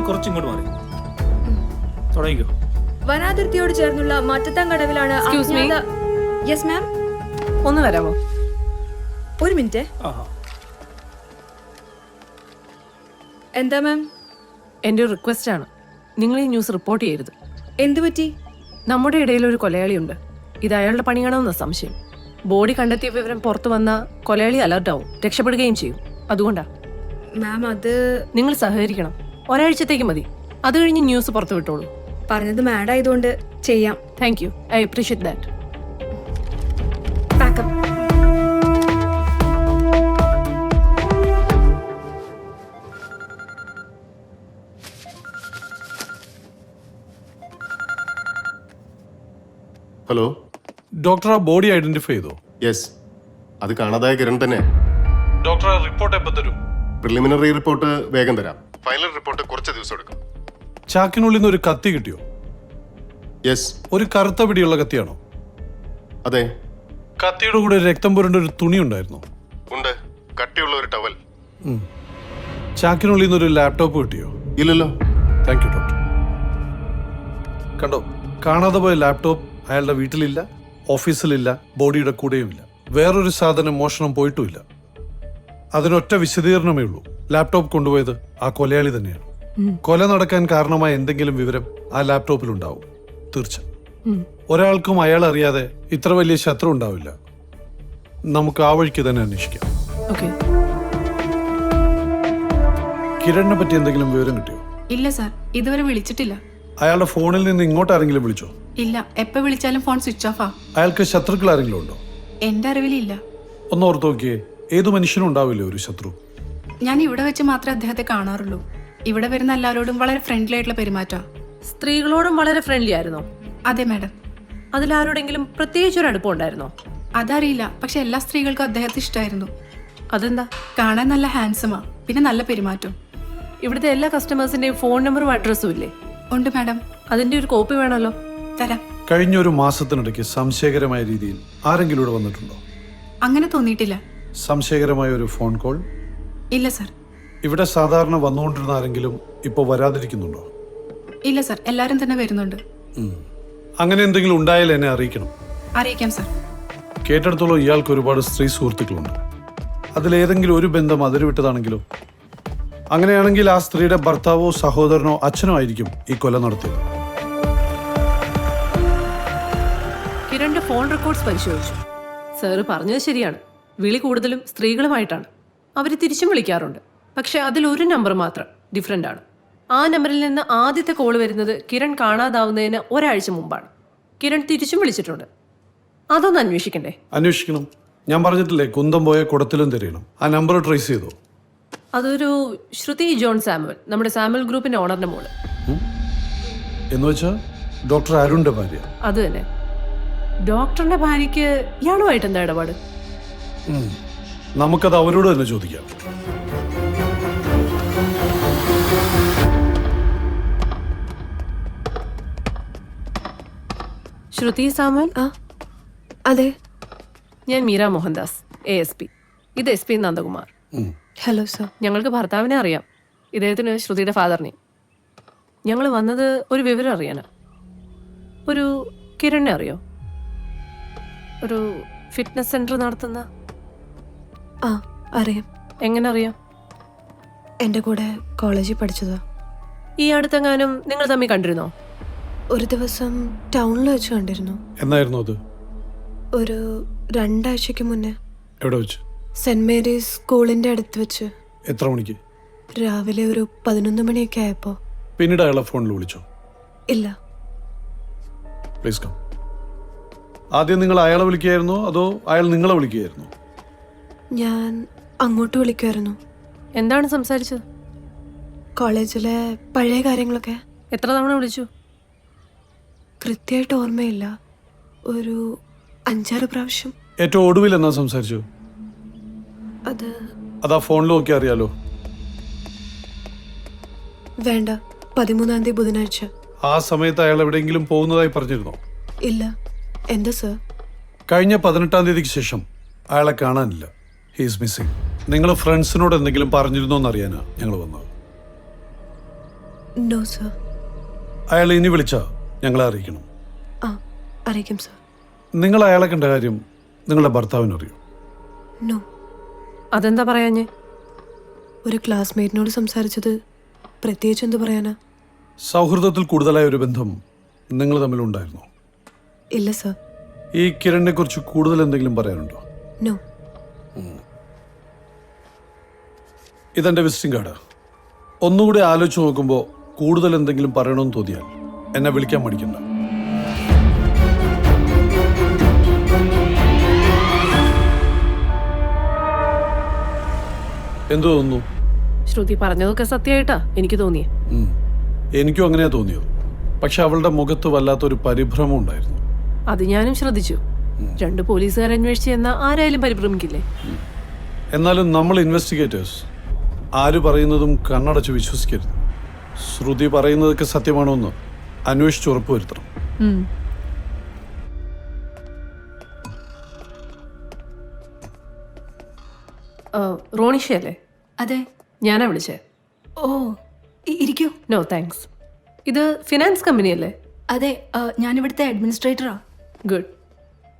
കുറച്ചിങ്ങോട്ട് മാറി തുടങ്ങിക്കോ. വനാതിർത്തിയോട് ചേർന്നുള്ള മറ്റത്തങ്കടവിലാണ്. Yes ma'am. ഒന്ന് വരാമോ? ഒരു മിനിറ്റ്. എന്താ മാം? എൻ്റെ ഒരു റിക്വസ്റ്റ് ആണ്, നിങ്ങൾ ഈ ന്യൂസ് റിപ്പോർട്ട് ചെയ്യരുത്. എന്തു പറ്റി? നമ്മുടെ ഇടയിൽ ഒരു കൊലയാളിയുണ്ട്. ഇത് അയാളുടെ പണിയാണെന്ന സംശയം. ബോഡി കണ്ടെത്തിയ വിവരം പുറത്തു വന്ന കൊലയാളി അലർട്ടാവും, രക്ഷപ്പെടുകയും ചെയ്യും. അതുകൊണ്ടാ മാം. അത് നിങ്ങൾ സഹകരിക്കണം. ഒരാഴ്ചത്തേക്ക് മതി, അത് കഴിഞ്ഞ് ന്യൂസ് പുറത്തു വിട്ടോളൂ. പറഞ്ഞത് മാഡ് ആയതുകൊണ്ട് ചെയ്യാം. Thank you, I appreciate that. Pack up. Hello doctor, ആ ബോഡി ഐഡന്റിഫൈ ചെയ്തോ? യെസ്, അത് കാണാതായ കിരൺ തന്നെ. ഡോക്ടർ, റിപ്പോർട്ട് എപ്പോൾ തരും? പ്രിലിമിനറി റിപ്പോർട്ട് വേഗം തരാം. ഫൈനൽ റിപ്പോർട്ട് കുറച്ച് ദിവസം എടുക്കും. ചാക്കിനുള്ളിൽ നിന്ന് ഒരു കത്തി കിട്ടിയോ? യെസ്. ഒരു കറുത്ത പിടിയുള്ള കത്തിയാണോ? അതെ. കത്തിയുടെ കൂടെ രക്തം പുരണ്ട ഒരു തുണി ഉണ്ടായിരുന്നോ? ഉണ്ട്, കട്ടിയുള്ള ഒരു ടവൽ. ചാക്കിനുള്ളിൽ നിന്ന് ഒരു ലാപ്ടോപ്പ് കിട്ടിയോ? ഇല്ലല്ലോ. Thank you doctor. കണ്ടോ, കാണാതെ പോയ ലാപ്ടോപ്പ് അയാളുടെ വീട്ടിലില്ല, ഓഫീസിലില്ല, ബോഡിയുടെ കൂടെയുമില്ല. വേറൊരു സാധനം മോഷണം പോയിട്ടുമില്ല. അതിനൊറ്റ വിശദീകരണമേ ഉള്ളൂ, ലാപ്ടോപ്പ് കൊണ്ടുപോയത് ആ കൊലയാളി തന്നെയാണ്. കൊല നടക്കാൻ കാരണമായ എന്തെങ്കിലും വിവരം ആ ലാപ്ടോപ്പിലുണ്ടാവും, തീർച്ച. ഒരാൾക്കും അയാൾ അറിയാതെ ഇത്ര വലിയ ശത്രു ഉണ്ടാവില്ല. നമുക്ക് ആ വഴിക്ക് തന്നെ അന്വേഷിക്കാം. കിരണിനെ പറ്റി എന്തെങ്കിലും വിവരം കിട്ടിയോ? ഇല്ല സാർ, ഇതുവരെ വിളിച്ചിട്ടില്ല. അയാളുടെ ഫോണിൽ നിന്ന് ഇങ്ങോട്ട് ആരെങ്കിലും വിളിച്ചോ? ഇല്ല, എപ്പോ വിളിച്ചാലും ഫോൺ സ്വിച്ച് ഓഫാ. അയാൾക്ക് ശത്രുക്കൾ ആരെങ്കിലും ഉണ്ടോ? എന്റെ അറിവിലില്ല. ഒന്ന് ഓർത്ത് നോക്കിയേ, ഏതു മനുഷ്യനും ഉണ്ടാവില്ലേ ഒരു ശത്രു? ഞാൻ ഇവിടെ വെച്ച് മാത്രമേ അദ്ദേഹത്തെ കാണാറുള്ളൂ. ഇവിടെ വരുന്ന എല്ലാവരോടും വളരെ ഫ്രണ്ട്ലി ആയിട്ടുള്ള പെരുമാറ്റം. സ്ത്രീകളോടും വളരെ ഫ്രണ്ട്ലി ആയിരുന്നോ? അതെ മാഡം. അതിലാരോടെങ്കിലും പ്രത്യേകിച്ച് ഒരു അടുപ്പം ഉണ്ടായിരുന്നോ? അതറിയില്ല, പക്ഷെ എല്ലാ സ്ത്രീകൾക്കും അദ്ദേഹത്തെ ഇഷ്ടമായിരുന്നു. അതെന്താ? കാണാൻ നല്ല ഹാൻഡ്സമാ, പിന്നെ നല്ല പെരുമാറ്റം. ഇവിടുത്തെ എല്ലാ കസ്റ്റമേഴ്സിന്റെയും ഫോൺ നമ്പറും അഡ്രസ്സും ഇല്ലേ? ഉണ്ട് മാഡം. അതിന്റെ ഒരു കോപ്പി വേണമല്ലോ. തരാം. കഴിഞ്ഞ ഒരു മാസത്തിനിടയ്ക്ക് സംശയകരമായ രീതിയിൽ ആരെങ്കിലും ഇവിടെ വന്നിട്ടുണ്ടോ? അങ്ങനെ തോന്നിയിട്ടില്ല. സംശയകരമായ ഒരു ഫോൺ കോൾ? ഇല്ല സാർ. ഇവിടെ സാധാരണ വന്നുകൊണ്ടിരുന്ന ആരെങ്കിലും ഇപ്പോൾ വരാതിരിക്കുന്നുണ്ടോ? ഇല്ല സാർ, എല്ലാരും തന്നെ വരുന്നുണ്ട്. അങ്ങനെ എന്തെങ്കിലും ഉണ്ടായാൽ എന്നെ അറിയിക്കണം. അറിയിക്കാം സാർ. കേട്ടിടത്തോളം ഇയാൾക്ക് ഒരുപാട് സ്ത്രീ സുഹൃത്തുക്കളുണ്ട്. അതിലേതെങ്കിലും ഒരു ബന്ധം അതിരുവിട്ടതാണെങ്കിലോ? അങ്ങനെയാണെങ്കിൽ ആ സ്ത്രീയുടെ ഭർത്താവോ സഹോദരനോ അച്ഛനോ ആയിരിക്കും ഈ കൊല നടത്തിയത്. കിരണിന്റെ ഫോൺ റെക്കോർഡ്സ് പരിശോധിച്ചു. സാറ് പറഞ്ഞത് ശരിയാണ്, വിളി കൂടുതലും സ്ത്രീകളുമായിട്ടാണ്. അവർ തിരിച്ചും വിളിക്കാറുണ്ട്, പക്ഷെ അതിലൊരു നമ്പർ മാത്രം ഡിഫറെൻ്റ് ആണ്. ആ നമ്പറിൽ നിന്ന് ആദ്യത്തെ കോൾ വരുന്നത് കിരൺ കാണാതാവുന്നതിന് ഒരാഴ്ച മുമ്പാണ്. കിരൺ തിരിച്ചും വിളിച്ചിട്ടുണ്ട്. അതൊന്ന് അന്വേഷിക്കണ്ടേ? അന്വേഷിക്കണം. ഞാൻ പറഞ്ഞിട്ടില്ലേ, കുന്തം പോയ കുടത്തിലും തിരയണം. ആ നമ്പർ ട്രേസ് ചെയ്തോ? അതൊരു ശ്രുതി ജോൺ സാമുവൽ, നമ്മുടെ സാമുവൽ ഗ്രൂപ്പിന്റെ ഓണറിന്റെ മോള്. എന്ന് വെച്ചാൽ ഡോക്ടർ അരുണിന്റെ ഭാര്യ? അത് തന്നെ. ഡോക്ടറിന്റെ ഭാര്യയ്ക്ക് ഇയാളുമായിട്ട് എന്താ ഇടപാട്? നമുക്കത് അവരോട് തന്നെ ചോദിക്കാം. ശ്രുതി സാമുവൽ? അതെ. ഞാൻ മീര മോഹൻദാസ്, ASP. ഇത് SP നന്ദകുമാർ. Hello sir. ഞങ്ങൾക്ക് ഭർത്താവിനെ അറിയാം, ഇദ്ദേഹത്തിന് ശ്രുതിയുടെ ഫാദറിനെ. ഞങ്ങൾ വന്നത് ഒരു വിവരം അറിയാനാ. ഒരു കിരണിനെ അറിയോ? ഒരു ഫിറ്റ്നസ് സെന്റർ നടത്തുന്ന? അറിയാം. എങ്ങനെ അറിയാം? എൻ്റെ കൂടെ കോളേജിൽ പഠിച്ചതാ. ഈ അടുത്തെങ്ങാനും നിങ്ങൾ തമ്മിൽ കണ്ടിരുന്നോ? ഒരു ദിവസം ടൗണിൽ വെച്ച് കണ്ടിരുന്നു. എന്നായിരുന്നു അത്? ഒരു 2 ആഴ്ചക്ക് മുന്നേ. എവിടെ വെച്ച്? സെന്റ് മേരീസ് സ്കൂളിന്റെ അടുത്ത് വെച്ച്. എത്ര മണിക്ക്? രാവിലെ ഒരു 11 മണിയൊക്കെ ആയപ്പോ. പിന്നീട് അയാളെ ഫോണിൽ വിളിച്ചോ? ഇല്ല. Please come. ആദ്യം നിങ്ങൾ അയാളെ വിളിക്കുകയായിരുന്നോ അതോ അയാൾ നിങ്ങളെ വിളിക്കുകയായിരുന്നോ? ഞാൻ അങ്ങോട്ട് വിളിക്കുമായിരുന്നു. എന്താണ് സംസാരിച്ചത്? കോളേജിലെ പഴയ കാര്യങ്ങളൊക്കെ. എത്ര തവണ വിളിച്ചു? കൃത്യമായിട്ട് ഓർമ്മയില്ല, ഒരു 5-6 പ്രാവശ്യം. ഏറ്റവും ഒടുവിൽ എന്നാ സംസാരിച്ചു? അതാ ഫോണിൽ നോക്കി അറിയാലോ. വേണ്ട, 13-ാം തീയതി ബുധനാഴ്ച. ആ സമയത്ത് അയാൾ എവിടെയെങ്കിലും പോകുന്നതായി പറഞ്ഞിരുന്നോ? ഇല്ല. എന്താ സർ? കഴിഞ്ഞ 18-ാം തീയതിക്ക് ശേഷം അയാളെ കാണാനില്ല. He's missing. നിങ്ങൾ ഫ്രണ്ട്സിനോട് എന്തെങ്കിലും പറഞ്ഞിരുന്നോ എന്നറിയാനാ ഞങ്ങൾ വന്നത്. No sir. അയാൾ ഇനി വിളിച്ചാൽ ഞങ്ങളെ അറിയിക്കണം. ആ, അറിയിക്കും സർ. നിങ്ങൾ അയാളെ കണ്ട കാര്യം നിങ്ങളുടെ ഭർത്താവിനറിയോ? നോ. അതെന്താ പറയാഞ്ഞേ? ഒരു ക്ലാസ്മേറ്റിനോട് സംസാരിച്ചത് പ്രത്യേകിച്ച് എന്ത് പറയാനാ? സൗഹൃദത്തിൽ കൂടുതലായ ഒരു ബന്ധം നിങ്ങൾ തമ്മിലുണ്ടായിരുന്നോ? ഇല്ല സർ. ഈ കിരണിനെ കുറിച്ച് കൂടുതൽ എന്തെങ്കിലും പറയാനുണ്ടോ? നോ. ഇതെൻ്റെ വിസിറ്റിംഗ് കാർഡ്. ഒന്നുകൂടി ആലോചിച്ച് നോക്കുമ്പോൾ കൂടുതൽ എന്തെങ്കിലും പറയണമെന്ന് തോന്നിയാൽ എന്നെ വിളിക്കാൻ മടിക്കണ്ട. എന്തു തോന്നുന്നു? ശ്രുതി പറഞ്ഞതൊക്കെ സത്യമായിട്ടാ എനിക്ക് തോന്നിയേ. എനിക്കും അങ്ങനെയാ തോന്നിയത്. പക്ഷെ അവളുടെ മുഖത്ത് വല്ലാത്തൊരു പരിഭ്രമം ഉണ്ടായിരുന്നു. അത് ഞാനും ശ്രദ്ധിച്ചു. 2 പോലീസുകാർ അന്വേഷിച്ച് ചെന്നാൽ ആരായാലും പരിഭ്രമിക്കില്ലേ? എന്നാലും നമ്മൾ ഇൻവെസ്റ്റിഗേറ്റേഴ്സ് ആര് പറയുന്നതും കണ്ണടച്ച് വിശ്വസിക്കരുത്. ശ്രുതി പറയുന്നതൊക്കെ സത്യമാണോ എന്ന് അന്വേഷിച്ച് ഉറപ്പുവരുത്തണം. റോണിഷയല്ലേ? അതെ. ഞാനാ വിളിച്ചേ. ഓ, ഇരിക്കൂ. No thanks. ഇത് ഫിനാൻസ് കമ്പനിയല്ലേ? അതെ, ഞാനിവിടുത്തെ അഡ്മിനിസ്ട്രേറ്ററാ. ഗുഡ്.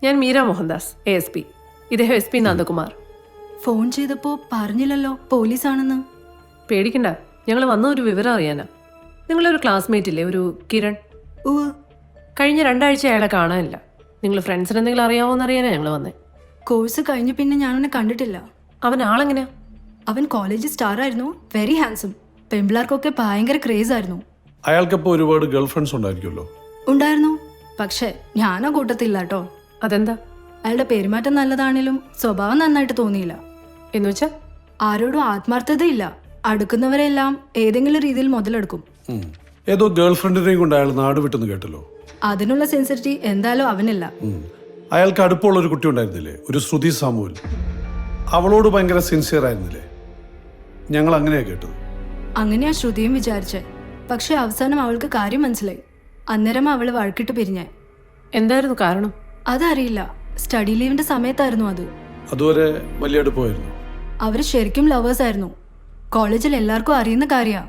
ഞാൻ മീര മോഹൻദാസ്, ASP. ഇദ്ദേഹം SP നന്ദകുമാർ. ഫോൺ ചെയ്തപ്പോൾ പറഞ്ഞില്ലല്ലോ പോലീസാണെന്ന്. പേടിക്കണ്ട, ഞങ്ങൾ വന്ന ഒരു വിവരം അറിയാനാ. നിങ്ങളൊരു ക്ലാസ്മേറ്റ് ഇല്ലേ, ഒരു കിരൺ? കഴിഞ്ഞ 2 ആഴ്ച അയാളെ കാണാനില്ല. നിങ്ങൾ ഫ്രണ്ട്സിന് എന്തെങ്കിലും അറിയാമോന്ന് അറിയാനാ ഞങ്ങൾ വന്നേ. കോഴ്സ് കഴിഞ്ഞ് പിന്നെ ഞാനവനെ കണ്ടിട്ടില്ല. അവൻ ആളെങ്ങനെയാ? അവൻ കോളേജ് സ്റ്റാർ ആയിരുന്നു, വെരി ഹാൻസം. പെൺപിള്ളേർക്കൊക്കെ ഭയങ്കര ക്രേസ് ആയിരുന്നു. അയാൾക്കപ്പോൾ ഒരുപാട് ഗേൾ ഫ്രണ്ട്സ് ഉണ്ടായിരിക്കുമല്ലോ? ഉണ്ടായിരുന്നു, പക്ഷെ ഞാനാ കൂട്ടത്തില്ല കേട്ടോ. അതെന്താ? അയാളുടെ പെരുമാറ്റം നല്ലതാണേലും സ്വഭാവം നന്നായിട്ട് തോന്നിയില്ല. എന്നുവെച്ചാ? ആരോടും ആത്മാർത്ഥതയില്ല. അടുക്കുന്നവരെല്ലാം ഏതെങ്കിലും രീതിയിൽ മുതലെടുക്കും. ഏതോ ഗേൾ ഫ്രണ്ടിനെയും കൊണ്ട് അയാൾ നാട് വിട്ടെന്ന് കേട്ടല്ലോ. അതിനുള്ള സെൻസിറ്റിവിറ്റി എന്തായാലും അവനില്ല. അയാൾക്ക് അടുപ്പമുള്ള ഒരു കുട്ടി ഉണ്ടായിരുന്നില്ലേ, ഒരു ശ്രുതി സാമുവൽ? അവളോട് ഭയങ്കര സിൻസിയർ ആയിരുന്നില്ലേ? ഞങ്ങൾ അങ്ങനെയാ കേട്ടത്. അങ്ങനെയാ ശ്രുതിയും വിചാരിച്ചേ. പക്ഷെ അവസാനം അവൾക്ക് കാര്യം മനസ്സിലായി. അന്നേരം അവള് വഴക്കിട്ട് പിരിഞ്ഞേ. എന്തായിരുന്നു കാരണം? അതറിയില്ല. സ്റ്റഡി ലീവിന്റെ സമയത്തായിരുന്നു അത്. അതുവരെ വലിയ അടുപ്പമായിരുന്നു. അവര് ശരിക്കും ലവേഴ്സ് ആയിരുന്നു. കോളേജിൽ എല്ലാവർക്കും അറിയുന്ന കാര്യാ.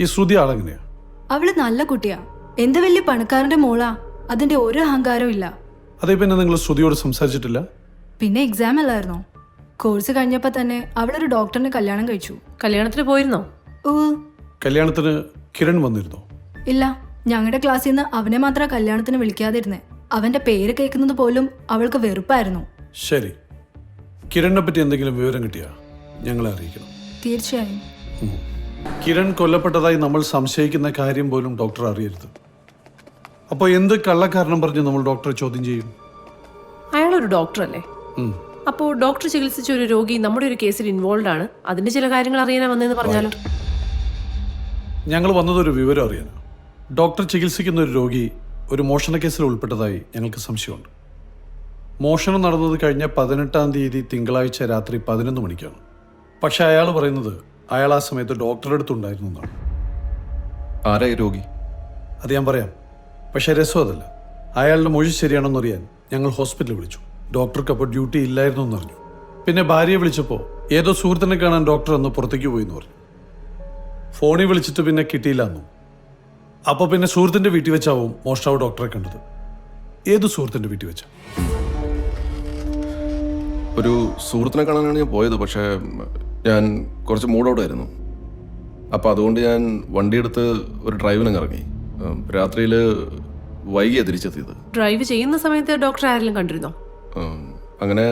ഈ ശ്രുതി ആളെങ്ങനെയാ? അവള് നല്ല കുട്ടിയാ. എന്ത് വലിയ പണക്കാരന്റെ മോളാ. അതിന്റെ ഒരു അഹങ്കാരവും ഇല്ല. അതേ പിന്നെ നിങ്ങൾ ശ്രുതിയോട് സംസാരിച്ചിട്ടില്ല? പിന്നെ എക്സാം അല്ലായിരുന്നോ? കോഴ്സ് കഴിഞ്ഞപ്പോ തന്നെ അവളൊരു ഡോക്ടറിനെ കല്യാണം കഴിച്ചു. കല്യാണത്തിന് പോയിരുന്നോ? കല്യാണത്തിന് കിരൺ വന്നിരുന്നോ? ഇല്ല, ഞങ്ങളുടെ ക്ലാസ്സിൽ നിന്ന് അവനെ മാത്രം കല്യാണത്തിന് വിളിക്കാതിരുന്നേ. അവന്റെ പേര് കേൾക്കുന്നത് പോലും അവൾക്ക് വെറുപ്പായിരുന്നു. ശരി, കിരണിനെ പറ്റി എന്തെങ്കിലും വിവരം കിട്ടിയാ ഞങ്ങളെ അറിയിക്കണം. തീർച്ചയായും. കിരൺ കൊല്ലപ്പെട്ടതായി നമ്മൾ സംശയിക്കുന്ന കാര്യം പോലും ഡോക്ടർ അറിയരുത്. അപ്പോൾ എന്ത് കള്ളക്കാരണം പറഞ്ഞ് നമ്മൾ ഡോക്ടറെ ചോദ്യം ചെയ്യും? അയാളൊരു ഡോക്ടറല്ലേ? അപ്പോൾ ഡോക്ടർ ചികിത്സിച്ച ഒരു രോഗി നമ്മുടെ ഒരു കേസിൽ ഇൻവോൾവ് ആണ്. അതിന്റെ ചില കാര്യങ്ങൾ അറിയാനാ വന്നതെന്ന് പറഞ്ഞാലോ? ഞങ്ങൾ വന്നതൊരു വിവരം അറിയാനാണ്. ഡോക്ടർ ചികിത്സിക്കുന്ന ഒരു രോഗി ഒരു മോഷണ കേസിൽ ഉൾപ്പെട്ടതായി ഞങ്ങൾക്ക് സംശയമുണ്ട്. മോഷണം നടന്നത് കഴിഞ്ഞ 18-ാം തീയതി തിങ്കളാഴ്ച രാത്രി 11 മണിക്കാണ്. പക്ഷെ അയാൾ പറയുന്നത് അയാൾ ആ സമയത്ത് ഡോക്ടറുടെ അടുത്തുണ്ടായിരുന്നു എന്നാണ്. ആരാ രോഗി? അത് ഞാൻ പറയാം, പക്ഷേ രസം അതല്ല. അയാളുടെ മൊഴി ശരിയാണെന്ന് അറിയാൻ ഞങ്ങൾ ഹോസ്പിറ്റലിൽ വിളിച്ചു. ഡോക്ടർക്ക് അപ്പോൾ ഡ്യൂട്ടി ഇല്ലായിരുന്നു എന്നറിഞ്ഞു. പിന്നെ ഭാര്യയെ വിളിച്ചപ്പോൾ ഏതോ സുഹൃത്തിനെ കാണാൻ ഡോക്ടർ അന്ന് പുറത്തേക്ക് പോയി എന്ന് പറഞ്ഞു. ഫോണിൽ വിളിച്ചിട്ട് പിന്നെ കിട്ടിയില്ല എന്നും. അപ്പോൾ പിന്നെ സുഹൃത്തിൻ്റെ വീട്ടിൽ വെച്ചാവും മോഷ്ടാവ് ഡോക്ടറെ കണ്ടത്. ഏത് സുഹൃത്തിൻ്റെ വീട്ടിൽ വെച്ച? ഒരു സുഹൃത്തിനെ കാണാനാണ് ഞാൻ പോയത്. പക്ഷേ ഞാൻ കുറച്ച് മൂഡ് ഔട്ട് ആയിരുന്നു. അപ്പോൾ അതുകൊണ്ട് ഞാൻ വണ്ടിയെടുത്ത് ഒരു ഡ്രൈവിനങ്ങ് ഇറങ്ങി. രാത്രിയിൽ വൈകിയാണ് തിരിച്ചെത്തിയത്. ഡ്രൈവ് ചെയ്യുന്ന സമയത്ത് ഡോക്ടർ ആരെങ്കിലും കണ്ടിരുന്നോ? അങ്ങനെ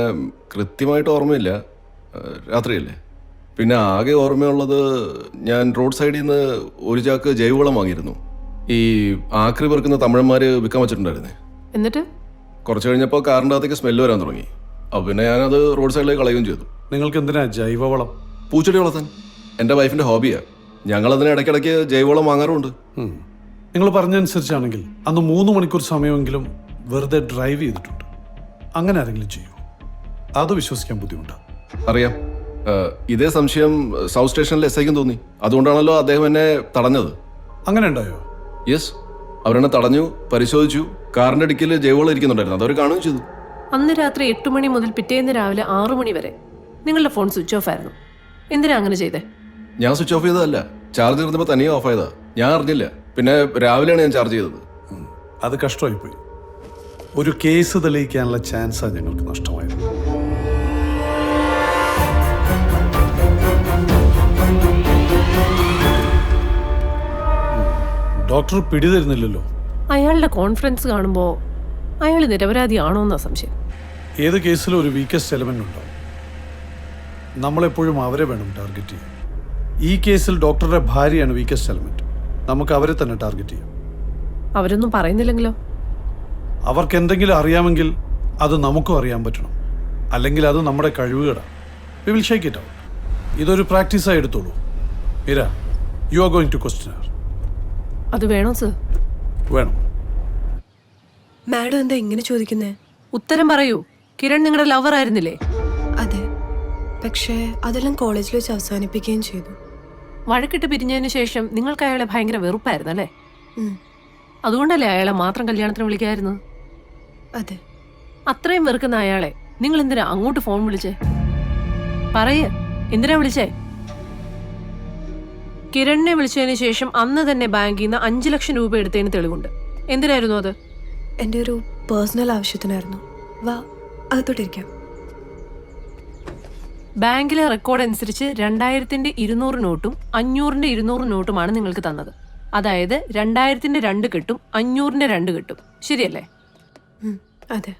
കൃത്യമായിട്ട് ഓർമ്മയില്ല, രാത്രിയല്ലേ. പിന്നെ ആകെ ഓർമ്മയുള്ളത് ഞാൻ റോഡ് സൈഡിൽ നിന്ന് ഒരു ചാക്ക് ജൈവവളം വാങ്ങിയിരുന്നു. ഈ ആക്രി പെറുക്കുന്ന തമിഴന്മാർ വിൽക്കാൻ വെച്ചിട്ടുണ്ടായിരുന്നേ. എന്നിട്ട് കുറച്ച് കഴിഞ്ഞപ്പോൾ കാറിൻ്റെ അകത്തേക്ക് സ്മെല്ല് വരാൻ തുടങ്ങി. അപ്പോൾ പിന്നെ ഞാനത് റോഡ് സൈഡിലേക്ക് കളയുകയും ചെയ്തു. നിങ്ങൾക്ക് എന്തിനാ ജൈവവളം? പൂച്ചെടി വളർത്താൻ. എൻ്റെ വൈഫിൻ്റെ ഹോബിയാണ്. ഞങ്ങളതിന് ഇടയ്ക്കിടയ്ക്ക് ജൈവവളം വാങ്ങാറുമുണ്ട്. നിങ്ങൾ പറഞ്ഞനുസരിച്ചാണെങ്കിൽ അന്ന് 3 മണിക്കൂർ സമയമെങ്കിലും വെറുതെ ഡ്രൈവ് ചെയ്തിട്ടുണ്ട്. അങ്ങനെ ആരെങ്കിലും ചെയ്യൂ? അത് വിശ്വസിക്കാൻ ബുദ്ധിമുട്ടാണ്. അറിയാം. ഇതേ സംശയം സൗത്ത് സ്റ്റേഷനിലെ SIക്കും തോന്നി. അതുകൊണ്ടാണല്ലോ അദ്ദേഹം എന്നെ തടഞ്ഞത്. അങ്ങനെ ഉണ്ടായോ? യെസ്, അവരെന്നെ തടഞ്ഞു, പരിശോധിച്ചു. കാറിൻ്റെ ഡിക്കിൽ ജൈവവളം ഇരിക്കുന്നുണ്ടായിരുന്നു. അതവർ കാണുകയും ചെയ്തു. അന്ന് രാത്രി 8 മണി മുതൽ പിറ്റേന്ന് രാവിലെ 6 മണി വരെ നിങ്ങളുടെ ഫോൺ സ്വിച്ച് ഓഫ് ആയിരുന്നു. എന്തിനാ അങ്ങനെ ചെയ്തേ? ഞാൻ സ്വിച്ച് ഓഫ് ചെയ്തതല്ല, ചാർജ് ഇരുന്നപ്പോൾ തനിയെ ഓഫ് ആയതാ. ഞാൻ അറിഞ്ഞില്ല. പിന്നെ രാവിലെയാണ് ഞാൻ ചാർജ് ചെയ്തത്. അത് കഷ്ടമായിപ്പോയി. ഒരു കേസ് തെളിയിക്കാനുള്ള ചാൻസാണ് ഞങ്ങൾക്ക് നഷ്ടമായത്. ഡോക്ടർ പിടിതരുന്നില്ലല്ലോ. അയാളുടെ കോൺഫിഡൻസ് കാണുമ്പോൾ അയാൾ നിരപരാധിയാണോ എന്നാ സംശയം. ഏത് കേസിലും ഒരു വീക്കസ്റ്റ് എലമെന്റ് ഉണ്ടാവും. നമ്മളെപ്പോഴും അവരെ വേണം ടാർഗറ്റ് ചെയ്യാൻ. ഈ കേസിൽ ഡോക്ടറുടെ ഭാര്യയാണ് വീക്കസ്റ്റ് എലമെന്റ്. നമുക്ക് അവരെ തന്നെ ടാർഗറ്റ് ചെയ്യാം. അവരൊന്നും പറയുന്നില്ലെങ്കിലോ? അവർക്ക് എന്തെങ്കിലും അറിയാമെങ്കിൽ അത് നമുക്കും അറിയാൻ പറ്റണം. അല്ലെങ്കിൽ അത് നമ്മുടെ കഴിവുകേടാണ്. We will shake it out. ഇതൊരു പ്രാക്ടീസായി എടുത്തോളൂ. Meera, you are going to question her. അത് വേണോ സർ? വേണം. മാഡം എന്താ ഇങ്ങനെ ചോദിക്കുന്നേ? ഉത്തരം പറയൂ. കിരൺ നിങ്ങളുടെ ലവർ ആയിരുന്നില്ലേ? അതെ, പക്ഷേ അതെല്ലാം കോളേജിൽ വെച്ച് അവസാനിപ്പിക്കുകയും ചെയ്തു. വഴക്കിട്ട് പിരിഞ്ഞതിന് ശേഷം നിങ്ങൾക്ക് അയാളെ ഭയങ്കര വെറുപ്പായിരുന്നു അല്ലേ? ഉം, അതുകൊണ്ടല്ലേ അയാളെ മാത്രം കല്യാണത്തിന് വിളിക്കായിരുന്നു? അതെ. അത്രയും വെറുക്കുന്ന അയാളെ നിങ്ങൾ എന്തിനാ അങ്ങോട്ട് ഫോൺ വിളിച്ചേ? പറയേ, എന്തിനാ വിളിച്ചേ? കിരണിനെ വിളിച്ചതിന് ശേഷം അന്ന് തന്നെ ബാങ്കിൽ നിന്ന് 5 ലക്ഷം രൂപ എടുത്തതിന് തെളിവുണ്ട്. എന്തിനായിരുന്നു അത്? എൻ്റെ ഒരു പേഴ്സണൽ ആവശ്യത്തിനായിരുന്നു. വാ, അകത്തോട്ടിരിക്കാം. ബാങ്കിലെ റെക്കോർഡ് അനുസരിച്ച് 2000-ന്റെ 200 നോട്ടും 500-ന്റെ 200 നോട്ടുമാണ് നിങ്ങൾക്ക് തന്നത്. അതായത് 2000-ന്റെ 2 കെട്ടും 500-ന്റെ 2 കെട്ടും. ശരിയല്ലേ? ഉം, അതെ.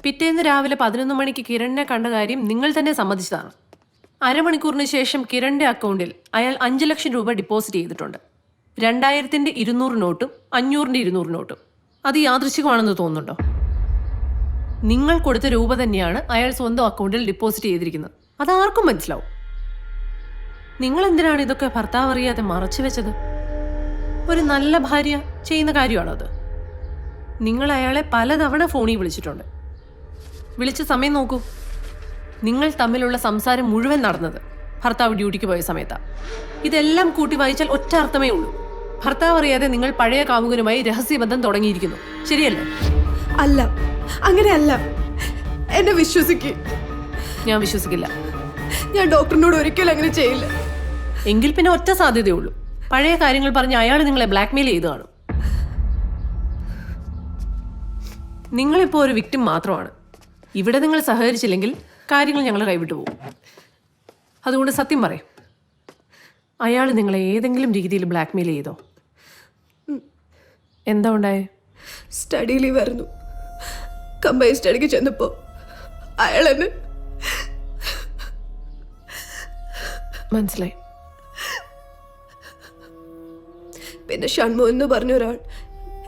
പിറ്റേന്ന് രാവിലെ 11 മണിക്ക് കിരണിനെ കണ്ട കാര്യം നിങ്ങൾ തന്നെ സമ്മതിച്ചതാണ്. അരമണിക്കൂറിന് ശേഷം കിരണിന്റെ അക്കൗണ്ടിൽ അയാൾ 5 ലക്ഷം രൂപ ഡിപ്പോസിറ്റ് ചെയ്തിട്ടുണ്ട്. 2000-ന്റെ 200 നോട്ടും 500-ന്റെ 200 നോട്ടും. അത് യാദൃശ്ചികമാണെന്ന് തോന്നുന്നുണ്ടോ? നിങ്ങൾ കൊടുത്ത രൂപ തന്നെയാണ് അയാൾ സ്വന്തം അക്കൗണ്ടിൽ ഡിപ്പോസിറ്റ് ചെയ്തിരിക്കുന്നത്. അതാർക്കും മനസ്സിലാവും. നിങ്ങൾ എന്തിനാണ് ഇതൊക്കെ ഭർത്താവ് അറിയാതെ മറച്ചു വെച്ചത്? ഒരു നല്ല ഭാര്യ ചെയ്യുന്ന കാര്യമാണോ അത്? നിങ്ങൾ അയാളെ പലതവണ ഫോണിൽ വിളിച്ചിട്ടുണ്ട്. വിളിച്ച സമയം നോക്കൂ. നിങ്ങൾ തമ്മിലുള്ള സംസാരം മുഴുവൻ നടന്നത് ഭർത്താവ് ഡ്യൂട്ടിക്ക് പോയ സമയത്താണ്. ഇതെല്ലാം കൂട്ടി വായിച്ചാൽ ഒറ്റ അർത്ഥമേ ഉള്ളൂ. ഭർത്താവ് അറിയാതെ നിങ്ങൾ പഴയ കാമുകനുമായി രഹസ്യബന്ധം തുടങ്ങിയിരിക്കുന്നു. ശരിയല്ലേ? അല്ല, അങ്ങനെയല്ല. എന്നെ വിശ്വസിക്ക്. ഞാൻ വിശ്വസിക്കില്ല. ഞാൻ ഡോക്ടറിനോട് ഒരിക്കലും അങ്ങനെ ചെയ്യില്ല. എങ്കിൽ പിന്നെ ഒറ്റ സാധ്യതയുള്ളൂ. പഴയ കാര്യങ്ങൾ പറഞ്ഞ് അയാൾ നിങ്ങളെ ബ്ലാക്ക്മെയിൽ ചെയ്തു കാണും. നിങ്ങളിപ്പോൾ ഒരു വിക്ടിം മാത്രമാണ്. ഇവിടെ നിങ്ങൾ സഹകരിച്ചില്ലെങ്കിൽ കാര്യങ്ങൾ ഞങ്ങൾ കൈവിട്ടു പോകും. അതുകൊണ്ട് സത്യം പറയും, അയാൾ നിങ്ങളെ ഏതെങ്കിലും രീതിയിൽ ബ്ലാക്ക്മെയിൽ ചെയ്തോ? എന്താ ഉണ്ടായേ? സ്റ്റഡി ലീവ് ആയിരുന്നു. കമ്പൈൻ സ്റ്റഡിക്ക് ചെന്നപ്പോൾ അയാൾ എന്നെ മനസ്സിലായി. പിന്നെ ഷൺമു എന്ന് പറഞ്ഞ ഒരാൾ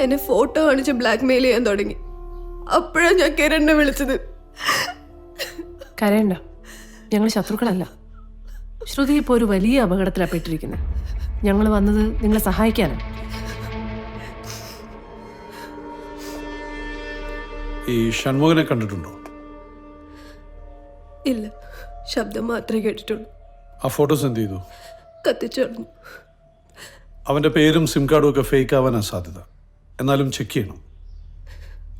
എന്നെ ഫോട്ടോ കാണിച്ച് ബ്ലാക്ക്മെയിൽ ചെയ്യാൻ തുടങ്ങി. അപ്പോഴാണ് ഞാൻ കിരണിനെ വിളിച്ചത്. കരയണ്ട, ഞങ്ങൾ ശത്രുക്കളല്ല. ശ്രുതി ഇപ്പോൾ ഒരു വലിയ അപകടത്തിലാണ് പെട്ടിരിക്കുന്നത്. ഞങ്ങൾ വന്നത് നിങ്ങളെ സഹായിക്കാനാണ്. ഈ ഷൺമുഖനെ കണ്ടിട്ടുണ്ടോ? ഇല്ല, ശബ്ദം മാത്രമേ കേട്ടിട്ടുള്ളൂ. ആ ഫോട്ടോസ് എന്ത് ചെയ്തു? കത്തിച്ചു കളഞ്ഞു. അവൻ്റെ പേരും സിം കാർഡും ഒക്കെ ഫേക്ക് ആവാനാണ് സാധ്യത. എന്നാലും ചെക്ക് ചെയ്യണം.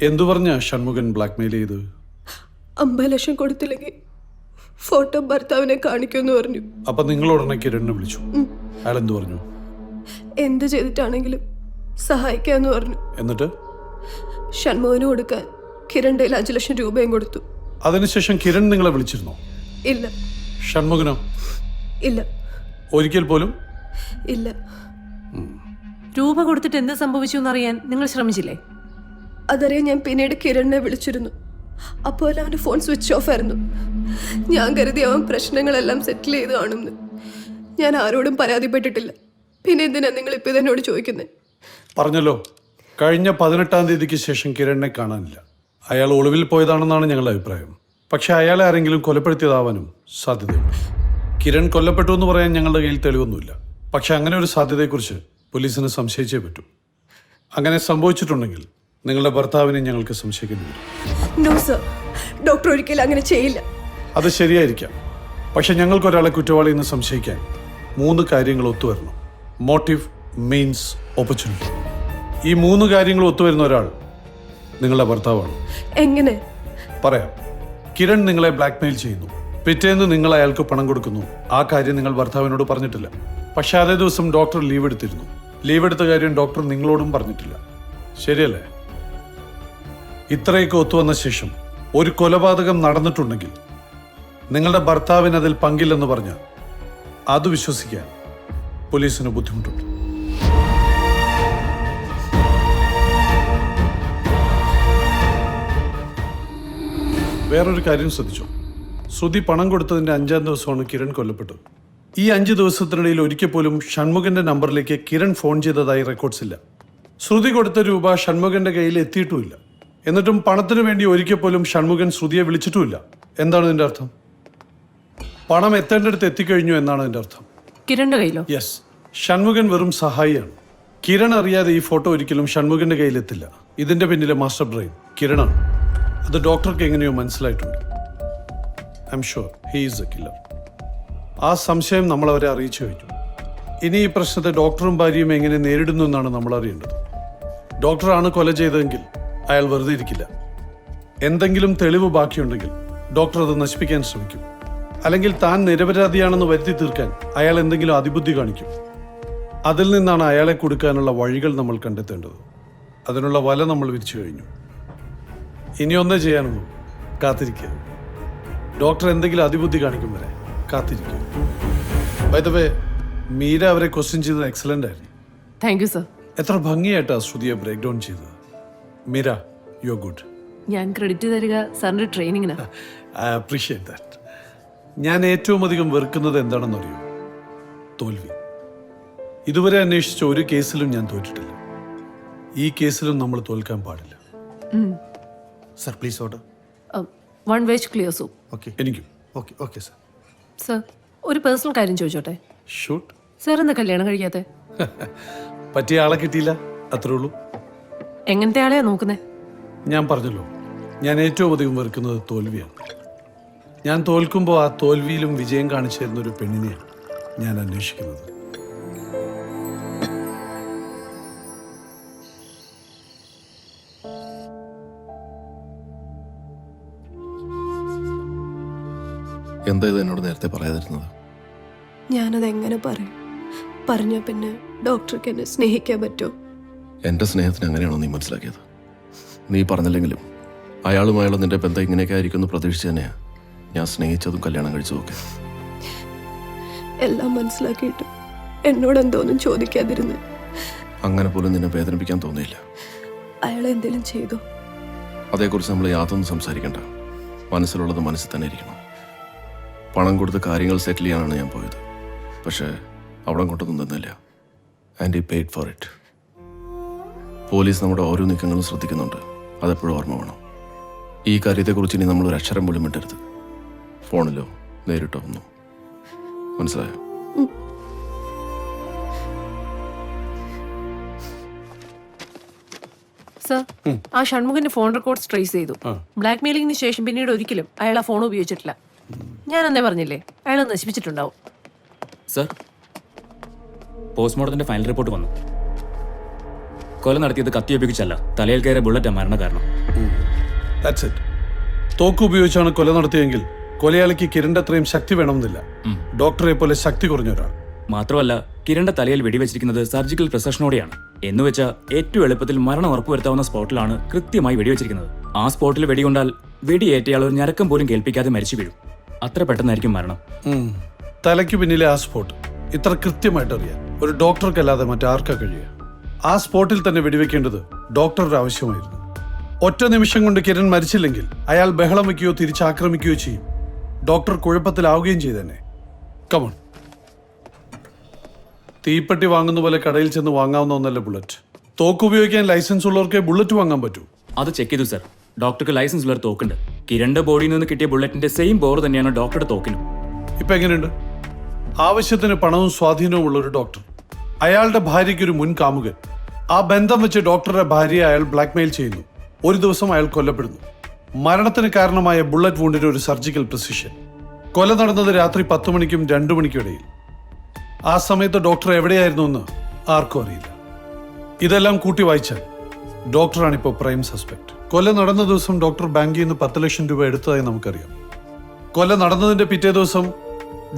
എന്തു പറഞ്ഞ ഷൺമുഖൻ ബ്ലാക്ക്മെയിൽ ചെയ്ത്? 50 ലക്ഷം കൊടുത്തില്ലെങ്കിൽ ഫോട്ടോ ഭർത്താവിനെ കാണിക്കുമെന്ന് പറഞ്ഞു. അപ്പൊ നിങ്ങൾ ഉടനെ കിരണിനെ വിളിച്ചു. അയാൾ എന്തു പറഞ്ഞു? എന്ത് ചെയ്തിട്ടാണെങ്കിലും സഹായിക്കാന്ന് പറഞ്ഞു. എന്നിട്ട് ഷൺമോഹന് കൊടുക്കാൻ കിരണിന്റെ 5 ലക്ഷം രൂപയും കൊടുത്തു. അതിനുശേഷം കിരൺ നിങ്ങളെ വിളിച്ചിരുന്നോ? ഇല്ല. ഷൺമുഖനോ? ഇല്ല. ഒരിക്കൽ പോലും ഇല്ല. രൂപ കൊടുത്തിട്ട് എന്ത് സംഭവിച്ചു എന്നറിയാൻ നിങ്ങൾ ശ്രമിച്ചില്ലേ? അതറിയാൻ ഞാൻ പിന്നീട് കിരണിനെ വിളിച്ചിരുന്നു. അപ്പോൾ അവൻ്റെ ഫോൺ സ്വിച്ച് ഓഫ് ആയിരുന്നു. ഞാൻ കരുതി അവൻ പ്രശ്നങ്ങളെല്ലാം സെറ്റിൽ ചെയ്ത് കാണുമെന്ന്. ഞാൻ ആരോടും പരാതിപ്പെട്ടിട്ടില്ല. പിന്നെ എന്തിനാ നിങ്ങൾ ഇപ്പം ഇതെന്നോട് ചോദിക്കുന്നത്? പറഞ്ഞല്ലോ, കഴിഞ്ഞ 18-ാം തീയതിക്ക് ശേഷം കിരണിനെ കാണാനില്ല. അയാൾ ഒളിവിൽ പോയതാണെന്നാണ് ഞങ്ങളുടെ അഭിപ്രായം. പക്ഷെ അയാളെ ആരെങ്കിലും കൊലപ്പെടുത്തിയതാവാനും സാധ്യതയുണ്ട്. കിരൺ കൊല്ലപ്പെട്ടു എന്ന് പറയാൻ ഞങ്ങളുടെ കയ്യിൽ തെളിവൊന്നുമില്ല. പക്ഷെ അങ്ങനെ ഒരു സാധ്യതയെക്കുറിച്ച് പോലീസിന് സംശയിച്ചേ പറ്റൂ. അങ്ങനെ സംഭവിച്ചിട്ടുണ്ടെങ്കിൽ നിങ്ങളുടെ ഭർത്താവിനെ ഞങ്ങൾക്ക് സംശയിക്കേണ്ടി വരും. നോ സർ, ഡോക്ടർ ഒരിക്കലും അങ്ങനെ ചെയ്യില്ല. അത് ശരിയായിരിക്കാം. പക്ഷെ ഞങ്ങൾക്ക് ഒരാളെ കുറ്റവാളി എന്ന് സംശയിക്കാൻ 3 കാര്യങ്ങൾ ഒത്തുവരണം. Motive, means, opportunity. ഈ 3 കാര്യങ്ങൾ ഒത്തുവരുന്ന ഒരാൾ നിങ്ങളുടെ ഭർത്താവാണ്. എങ്ങനെ? പറയാം. കിരൺ നിങ്ങളെ ബ്ലാക്ക്മെയിൽ ചെയ്യുന്നു. പിറ്റേന്ന് നിങ്ങൾ അയാൾക്ക് പണം കൊടുക്കുന്നു. ആ കാര്യം നിങ്ങൾ ഭർത്താവിനോട് പറഞ്ഞിട്ടില്ല. പക്ഷെ അതേ ദിവസം ഡോക്ടർ ലീവ് എടുത്തിരുന്നു. ലീവ് എടുത്ത കാര്യം ഡോക്ടർ നിങ്ങളോടും പറഞ്ഞിട്ടില്ല, ശരിയല്ലേ? ഇത്രയൊക്കെ ഒത്തുവന്ന ശേഷം ഒരു കൊലപാതകം നടന്നിട്ടുണ്ടെങ്കിൽ നിങ്ങളുടെ ഭർത്താവിന് അതിൽ പങ്കില്ലെന്ന് പറഞ്ഞാൽ അത് വിശ്വസിക്കാൻ പോലീസിന് ബുദ്ധിമുട്ടുണ്ട്. വേറൊരു കാര്യം ശ്രദ്ധിച്ചോ, ശ്രുതി പണം കൊടുത്തതിന്റെ 5-ാം ദിവസമാണ് കിരൺ കൊല്ലപ്പെട്ടത്. ഈ 5 ദിവസത്തിനിടയിൽ ഒരിക്കൽ പോലും ഷൺമുഖന്റെ നമ്പറിലേക്ക് കിരൺ ഫോൺ ചെയ്തതായി റെക്കോർഡ്സ് ഇല്ല. ശ്രുതി കൊടുത്ത രൂപ ഷൺമുഖന്റെ കയ്യിൽ എത്തിയിട്ടുമില്ല. എന്നിട്ടും പണത്തിന് വേണ്ടി ഒരിക്കൽ പോലും ഷൺമുഖൻ ശ്രുതിയെ വിളിച്ചിട്ടുമില്ല. എന്താണ് ഇതിന്റെ അർത്ഥം? പണം എത്തേണ്ടടുത്ത് എത്തിക്കഴിഞ്ഞു എന്നാണ് ഇതിന്റെ അർത്ഥം. കിരണിന്റെ കയ്യിലോ? യെസ്, ഷൺമുഖൻ വെറും സഹായിയാണ്. കിരൺ അറിയാതെ ഈ ഫോട്ടോ ഒരിക്കലും ഷൺമുഖന്റെ കയ്യിലെത്തില്ല. ഇതിന്റെ പിന്നിലെ മാസ്റ്റർ ബ്രെയിൻ കിരണാണ്. അത് ഡോക്ടർക്ക് എങ്ങനെയോ മനസ്സിലായിട്ടുണ്ട്. I am sure he is A killer. ആ സംശയം നമ്മൾ അവരെ അറിയിച്ചു കഴിഞ്ഞു. ഇനി ഈ പ്രശ്നത്തെ ഡോക്ടറും ഭാര്യയും എങ്ങനെ നേരിടുന്നു എന്നാണ് നമ്മൾ അറിയേണ്ടത്. ഡോക്ടറാണ് കൊല ചെയ്തതെങ്കിൽ അയാൾ വെറുതെ ഇരിക്കില്ല. എന്തെങ്കിലും തെളിവ് ബാക്കിയുണ്ടെങ്കിൽ ഡോക്ടർ അത് നശിപ്പിക്കാൻ ശ്രമിക്കും. അല്ലെങ്കിൽ താൻ നിരപരാധിയാണെന്ന് വരുത്തി തീർക്കാൻ അയാൾ എന്തെങ്കിലും അതിബുദ്ധി കാണിക്കും. അതിൽ നിന്നാണ് അയാളെ കൊടുക്കാനുള്ള വഴികൾ നമ്മൾ കണ്ടെത്തേണ്ടത്. അതിനുള്ള വല നമ്മൾ വിരിച്ചു കഴിഞ്ഞു. ഇനി ഒന്നേ ചെയ്യാനുള്ളൂ, കാത്തിരിക്കുക. ഡോക്ടർ എന്തെങ്കിലും അതിബുദ്ധി കാണിക്കും വരെ കാത്തിരിക്കുക. ബൈ ദ വേ, മീര അവരെ ക്വസ്റ്റ്യൻ ചെയ്തത് എക്സലന്റ് ആയിരുന്നു. Thank you sir. എത്ര ഭംഗിയായിട്ടാ ശ്രുതിയെ ബ്രേക്ക് ഡൗൺ ചെയ്തത്. Meera, you are good. ഞാൻ ക്രെഡിറ്റ് തരിക സാറിന്റെ ട്രെയിനിങ്ങിനാ. I appreciate that. ഞാൻ ഏറ്റവും അധികം വെറുക്കുന്നത് എന്താണെന്നറിയോ? തോൽവി. ഇതുവരെ അന്വേഷിച്ച ഒരു കേസിലും ഞാൻ തോറ്റിട്ടില്ല. ഈ കേസിലും നമ്മൾ തോൽക്കാൻ പാടില്ല. Sir please order. 1 veg clear soup. Okay എനിക്കും. Okay okay sir. സർ, ഒരു പേഴ്സണൽ കാര്യം ചോദിച്ചോട്ടെ? ഷൂട്ട്. സാർ എന്താ കല്യാണം കഴിക്കാത്തെ? പറ്റിയ ആളെ കിട്ടിയില്ല, അത്രേ ഉള്ളൂ. എങ്ങനത്തെ ആളെയാ നോക്കുന്നേ? ഞാൻ പറഞ്ഞല്ലോ, ഞാൻ ഏറ്റവും അധികം വെറുക്കുന്നത് തോൽവിയാണ്. ഞാൻ തോൽക്കുമ്പോൾ ആ തോൽവിയിലും വിജയം കാണിച്ചു തരുന്ന ഒരു പെണ്ണിനെയാണ് ഞാൻ അന്വേഷിക്കുന്നത്. എന്താ ഇത് എന്നോട് നേരത്തെ പറയാതിരുന്നത്? ഞാനതെങ്ങനെ പറയും? പറഞ്ഞ പിന്നെ ഡോക്ടർക്ക് എന്നെ സ്നേഹിക്കാൻ പറ്റുമോ? എൻ്റെ സ്നേഹത്തിന് അങ്ങനെയാണോ നീ മനസ്സിലാക്കിയത്? നീ പറഞ്ഞില്ലെങ്കിലും അയാളുമായുള്ള നിന്റെ ബന്ധം ഇങ്ങനെയൊക്കെ ആയിരിക്കുമെന്ന് പ്രതീക്ഷിച്ച് തന്നെയാണ് ഞാൻ സ്നേഹിച്ചതും കല്യാണം കഴിച്ചതും ഒക്കെ. എല്ലാം മനസ്സിലാക്കിയിട്ട് എന്നോട് എന്തോന്നും ചോദിക്കാതിരുന്ന്. അങ്ങനെ പോലും നിന്നെ വേദനിപ്പിക്കാൻ തോന്നിയില്ല. അയാൾ എന്തെങ്കിലും ചെയ്തോ? അതേക്കുറിച്ച് നമ്മൾ യാതൊന്നും സംസാരിക്കണ്ട. മനസ്സിലുള്ളത് മനസ്സിൽ തന്നെ ഇരിക്കണം. പണം കൊടുത്ത് കാര്യങ്ങൾ സെറ്റിൽ ചെയ്യാനാണ് ഞാൻ പോയത്. പക്ഷേ അവിടെ കൊണ്ടൊന്നും തന്നില്ല. And he paid for it. Police നമ്മുടെ ഓരോ നീക്കങ്ങളും ശ്രദ്ധിക്കുന്നുണ്ട്. അതെപ്പോഴും ഓർമ്മ വേണം. ഈ കാര്യത്തെക്കുറിച്ച് ഇനി നമ്മൾ ഒരു അക്ഷരം പോലും വിട്ടരുത്. ഫോണിലോ നേരിട്ടോ ഒന്നും. മനസ്സിലായോ? സർ, ആ ഷൺമുഖന്റെ ഫോൺ റെക്കോർഡ്സ് ട്രേസ് ചെയ്തു. ബ്ലാക്ക് മെയിലിംഗിന് ശേഷം പിന്നീട് ഒരിക്കലും അയാൾ ആ ഫോൺ ഉപയോഗിച്ചിട്ടില്ല. ഞാൻ അന്നേ പറഞ്ഞില്ലേ, അയാൾ നശിപ്പിച്ചിട്ടുണ്ടാവും. സർ, പോസ്റ്റ്മോർട്ടത്തിന്റെ ഫൈനൽ റിപ്പോർട്ട് വന്നു. കൊല നടത്തിയത് കത്തി ഉപയോഗിച്ചല്ല, തലയിൽ കയറിയ ബുള്ളറ്റ് മരണ കാരണം. That's it. തോക്ക് ഉപയോഗിച്ചാണ് കൊല നടത്തിയെങ്കിൽ കൊലയാളിക്ക് കിരണിന്റെ അത്രയും ശക്തി വേണമെന്നില്ല. ഡോക്ടറെ പോലെ ശക്തി കുറഞ്ഞ ഒരാൾ. മാത്രമല്ല, കിരണിന്റെ തലയിൽ വെടിവെച്ചിരിക്കുന്നത് സർജിക്കൽ പ്രിസിഷനോടെയാണ്. എന്നുവെച്ചാൽ ഏറ്റവും എളുപ്പത്തിൽ മരണം ഉറപ്പുവരുത്താവുന്ന സ്പോട്ടിലാണ് കൃത്യമായി വെടിവെച്ചിരിക്കുന്നത്. ആ സ്പോട്ടിൽ വെടികൊണ്ടാൽ വെടിയേറ്റയാൾ ഒരു ഞരക്കം പോലും കേൾപ്പിക്കാതെ മരിച്ചു വീഴും. അത്ര പെട്ടെന്നായിരിക്കും മരണം. തലയ്ക്ക് പിന്നിലെ ആ സ്പോട്ട് ഇത്ര കൃത്യമായിട്ട് അറിയാൻ ഒരു ഡോക്ടർക്കല്ലാതെ മറ്റാർക്കാ കഴിയുക? ആ സ്പോട്ടിൽ തന്നെ വെടിവെക്കേണ്ടത് ഡോക്ടറുടെ ആവശ്യമായിരുന്നു. ഒറ്റ നിമിഷം കൊണ്ട് കിരൺ മരിച്ചില്ലെങ്കിൽ അയാൾ ബഹളം വയ്ക്കുകയോ തിരിച്ചാക്രമിക്കുകയോ ചെയ്യും. ഡോക്ടർ കുഴപ്പത്തിലാവുകയും ചെയ്തേനെ. കമോൺ. തീപ്പെട്ടി വാങ്ങുന്ന പോലെ കടയിൽ ചെന്ന് വാങ്ങാവുന്ന ഒന്നല്ല ബുള്ളറ്റ്. തോക്ക് ഉപയോഗിക്കാൻ ലൈസൻസ് ഉള്ളവർക്കേ ബുള്ളറ്റ് വാങ്ങാൻ പറ്റൂ. അത് ചെക്ക് ചെയ്തു സർ. ഡോക്ടർക്ക് ലൈസൻസ് ഉള്ള തോക്കുണ്ട്. കിരണിന്റെ ബോഡിയിൽ നിന്ന് കിട്ടിയ ബുള്ളറ്റിന്റെ സെയിം ബോർ തന്നെയാണ് ഡോക്ടറുടെ തോക്കിനും. ഇപ്പൊ എങ്ങനെയുണ്ട്? ആവശ്യത്തിന് പണവും സ്വാധീനവും ഉള്ള ഒരു ഡോക്ടർ, അയാളുടെ ഭാര്യയ്ക്ക് ഒരു മുൻ കാമുകൻ. ആ ബന്ധം വെച്ച് ഡോക്ടറുടെ ഭാര്യയെ അയാൾ ബ്ലാക്ക്മെയിൽ ചെയ്യുന്നു. ഒരു ദിവസം അയാൾ കൊല്ലപ്പെടുന്നു. മരണത്തിന് കാരണമായ ബുള്ളറ്റ് വൂണ്ടിന് ഒരു സർജിക്കൽ പ്രിസിഷൻ. കൊല നടന്നത് രാത്രി 10 മണിക്കും 2 മണിക്കും ഇടയിൽ. ആ സമയത്ത് ഡോക്ടർ എവിടെയായിരുന്നു എന്ന് ആർക്കും അറിയില്ല. ഇതെല്ലാം കൂട്ടി വായിച്ചാൽ ഡോക്ടറാണ് ഇപ്പോൾ പ്രൈം സസ്പെക്ട്. കൊല നടന്ന ദിവസം ഡോക്ടർ ബാങ്കിൽ നിന്ന് 10 ലക്ഷം രൂപ എടുത്തതായി നമുക്കറിയാം. കൊല നടന്നതിന്റെ പിറ്റേ ദിവസം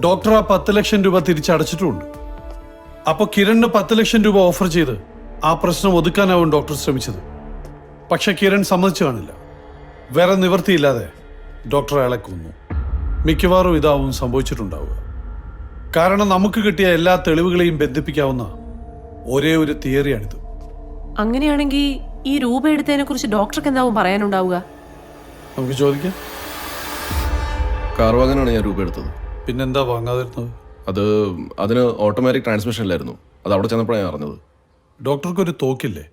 ഡോക്ടർ ആ 10 ലക്ഷം രൂപ തിരിച്ചടച്ചിട്ടുമുണ്ട്. അപ്പോൾ കിരണിന് 10 ലക്ഷം രൂപ ഓഫർ ചെയ്ത് ആ പ്രശ്നം ഒതുക്കാനാവും ഡോക്ടർ ശ്രമിച്ചത്. പക്ഷെ കിരൺ സമ്മതിച്ചു കാണില്ല. വേറെ നിവൃത്തിയില്ലാതെ ഡോക്ടർ അയാളെ കൊന്നു. മിക്കവാറും ഇതാവും സംഭവിച്ചിട്ടുണ്ടാവുക. കാരണം നമുക്ക് കിട്ടിയ എല്ലാ തെളിവുകളെയും ബന്ധിപ്പിക്കാവുന്ന ഒരേ ഒരു തിയറിയാണിത്. അങ്ങനെയാണെങ്കിൽ ഈ രൂപ എടുത്തതിനെ കുറിച്ച് ഡോക്ടർക്ക് എന്താവും പറയാനുണ്ടാവുക? നമുക്ക് ചോദിക്കാം. കാർ വാങ്ങാനാണ് ഞാൻ രൂപ എടുത്തത്. പിന്നെന്താ വാങ്ങാതിരുന്നത്? അതിന് ഓട്ടോമാറ്റിക് ട്രാൻസ്മിഷൻ ഇല്ലായിരുന്നു. അത് അവിടെ ചെന്നപ്പോഴാണ് ഞാൻ അറിഞ്ഞത്. ഡോക്ടർക്കൊരു തോക്കില്ലേ?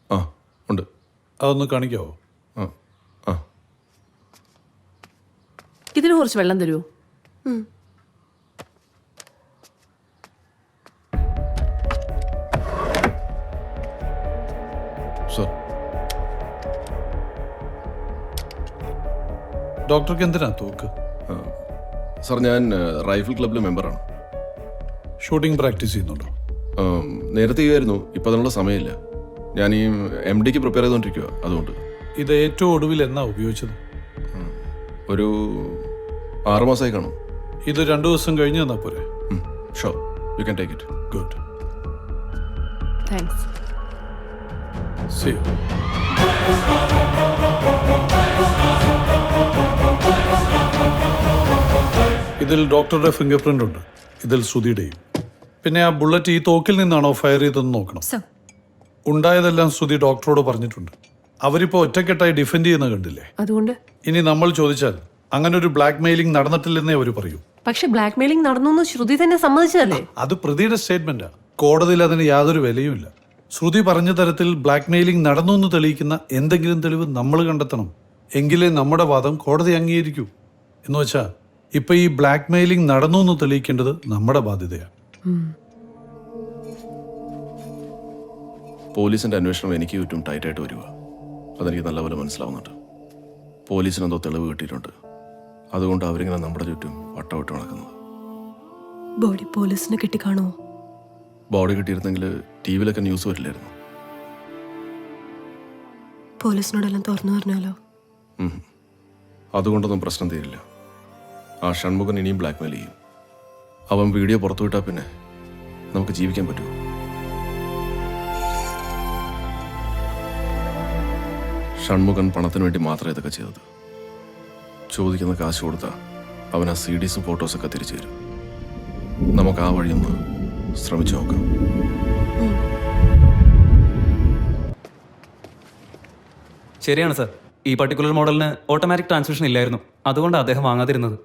ആ ഉണ്ട്. അതൊന്ന് കാണിക്കാവോ? ആ ആ ഇതിന് കുറച്ച് വെള്ളം തരുമോ? സർ, ഡോക്ടർക്ക് എന്തിനാ തോക്ക്? സർ ഞാൻ റൈഫിൾ ക്ലബിലെ മെമ്പറാണ്. ഷൂട്ടിംഗ് പ്രാക്ടീസ് ചെയ്യുന്നുണ്ടോ? നേരത്തെ ചെയ്യുമായിരുന്നു. ഇപ്പം അതിനുള്ള സമയമില്ല. ഞാൻ ഈ MDക്ക് പ്രിപ്പയർ ചെയ്തുകൊണ്ടിരിക്കുക. അതുകൊണ്ട് ഇത് ഏറ്റവും ഒടുവിൽ എന്നാ ഉപയോഗിച്ചത്? ഒരു 6 മാസമായി കാണും. ഇത് 2 ദിവസം കഴിഞ്ഞ് തന്നാ പോരെ? Show, you can take it. Good. Thanks. See you. ഇതിൽ ഡോക്ടറുടെ ഫിംഗർ പ്രിന്റ് ഉണ്ട്. ഇതിൽ ശ്രുതിയുടെയും. പിന്നെ ആ ബുള്ളറ്റ് ഈ തോക്കിൽ നിന്നാണോ ഫയർ ചെയ്തതെന്ന് നോക്കണം. ഉണ്ടായതെല്ലാം ശ്രുതി ഡോക്ടറോട് പറഞ്ഞിട്ടുണ്ട്. അവരിപ്പോ ഒറ്റക്കെട്ടായി ഡിഫെൻഡ് ചെയ്യുന്ന കണ്ടില്ലേ? അതുകൊണ്ട് ഇനി നമ്മൾ ചോദിച്ചാൽ അങ്ങനെ ഒരു ബ്ലാക്ക് മെയിലിംഗ് നടന്നിട്ടില്ലെന്നേ അവർ പറയൂ. പക്ഷെ ബ്ലാക്ക് മെയിലിംഗ് നടന്നു എന്ന് ശ്രുതി തന്നെ സമ്മതിച്ചതല്ലേ? അത് പ്രതിയുടെ സ്റ്റേറ്റ്മെന്റാ. കോടതിയിൽ അതിന് യാതൊരു വിലയുമില്ല. ശ്രുതി പറഞ്ഞ തരത്തിൽ ബ്ലാക്ക് മെയിലിംഗ് നടന്നു എന്ന് തെളിയിക്കുന്ന എന്തെങ്കിലും തെളിവ് നമ്മൾ കണ്ടെത്തണം. എങ്കിലേ നമ്മുടെ വാദം കോടതി അംഗീകരിക്കൂ. എന്ന് വെച്ചാൽ ഇപ്പൊ ഈ ബ്ലാക്ക് മെയിലിംഗ് നടന്നു എന്ന് തെളിയിക്കേണ്ടത് നമ്മുടെ ബാധ്യതയാണ്. പോലീസിന്റെ അന്വേഷണം എനിക്ക് ചുറ്റും ടൈറ്റായിട്ട് വരിക. അതെനിക്ക് നല്ലപോലെ മനസ്സിലാവുന്നുണ്ട്. പോലീസിനെന്തോ തെളിവ് കിട്ടിയിട്ടുണ്ട്. അതുകൊണ്ട് അവരിങ്ങനെ നമ്മുടെ ചുറ്റും വട്ടമിട്ട് നടക്കുന്നത്. ബോഡി പോലീസിന് കിട്ടിക്കാണോ? ബോഡി കിട്ടിയിരുന്നെങ്കിൽ TV-ലൊക്കെ ന്യൂസ് വരില്ലായിരുന്നു. പോലീസിനോടെല്ലാം തുറന്നു പറഞ്ഞാലോ? അതുകൊണ്ടൊന്നും പ്രശ്നം തീരില്ല. ആ ഷൺമുഖൻ ഇനിയും ബ്ലാക്ക്മെയിൽ ചെയ്യും. അവൻ വീഡിയോ പുറത്തുവിട്ടാൽ പിന്നെ നമുക്ക് ജീവിക്കാൻ പറ്റുമോ? ഷൺമുഖൻ പണത്തിന് വേണ്ടി മാത്രമേ ഇതൊക്കെ ചെയ്തത്. ചോദിക്കുന്ന കാശ് കൊടുത്താൽ അവൻ ആ CDs-ഉം ഫോട്ടോസൊക്കെ തിരിച്ചു തരും. നമുക്ക് ആ വഴിയൊന്ന് ശ്രമിച്ചു നോക്കാം. ശരിയാണ് സർ. ഈ പർട്ടിക്കുലർ മോഡലിന് ഓട്ടോമാറ്റിക് ട്രാൻസ്മിഷൻ ഇല്ലായിരുന്നു. അതുകൊണ്ടാണ് അദ്ദേഹം വാങ്ങാതിരുന്നത്.